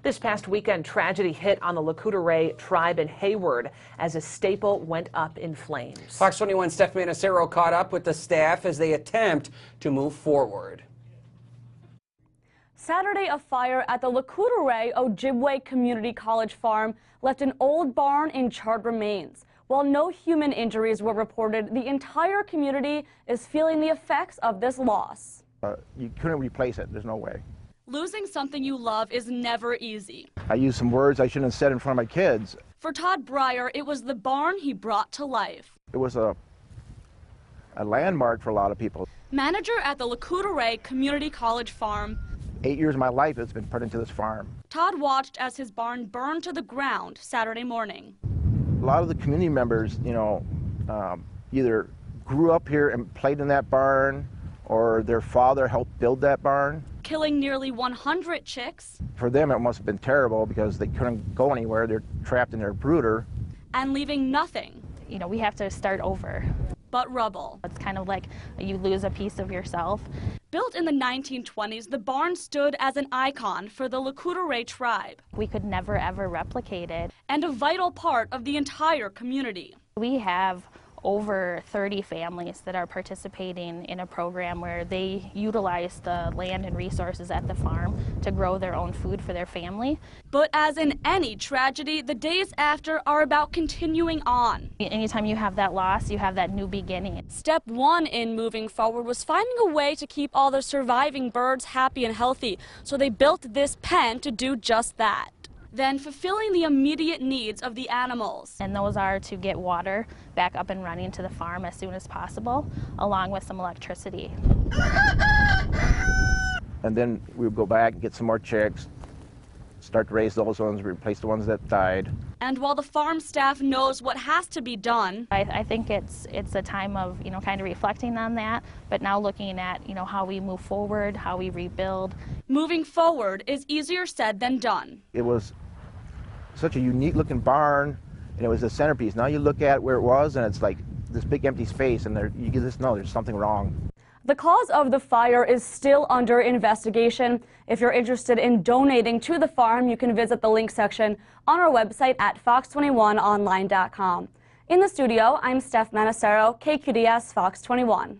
This past weekend, tragedy hit on the LOC tribe in Hayward as a staple went up in flames. Fox 21's Steph Manacero caught up with the staff as they attempt to move forward. Saturday, a fire at the LOC Ojibwe Community College farm left an old barn in charred remains. While no human injuries were reported, the entire community is feeling the effects of this loss. You couldn't replace it. There's no way. Losing something you love is never easy. I used some words I shouldn't have said in front of my kids. For Todd Breyer, it was the barn he brought to life. It was a landmark for a lot of people. Manager at the LOC Community College farm, 8 years of my life has been put into this farm. Todd watched as his barn burned to the ground Saturday morning. A lot of the community members, either grew up here and played in that barn, or their father helped build that barn. Killing nearly 100 chicks. For them, it must have been terrible because they couldn't go anywhere. They're trapped in their brooder. And leaving nothing. We have to start over. But rubble. It's kind of like you lose a piece of yourself. Built in the 1920s, the barn stood as an icon for the LOC tribe. We could never ever replicate it. And a vital part of the entire community. We have over 30 families that are participating in a program where they utilize the land and resources at the farm to grow their own food for their family. But as in any tragedy, the days after are about continuing on. Anytime you have that loss, you have that new beginning. Step one in moving forward was finding a way to keep all the surviving birds happy and healthy, so they built this pen to do just that. Then fulfilling the immediate needs of the animals. And those are to get water back up and running to the farm as soon as possible, along with some electricity. And then we would go back and get some more chicks, start to raise those ones, replace the ones that died. And while the farm staff knows what has to be done, I think it's a time of, kind of reflecting on that, but now looking at, how we move forward, how we rebuild. Moving forward is easier said than done. It was such a unique looking barn, and it was the centerpiece. Now you look at where it was, and it's like this big empty space, and you just know there's something wrong. The cause of the fire is still under investigation. If you're interested in donating to the farm, you can visit the link section on our website at fox21online.com. In the studio, I'm Steph Manacero, KQDS Fox 21.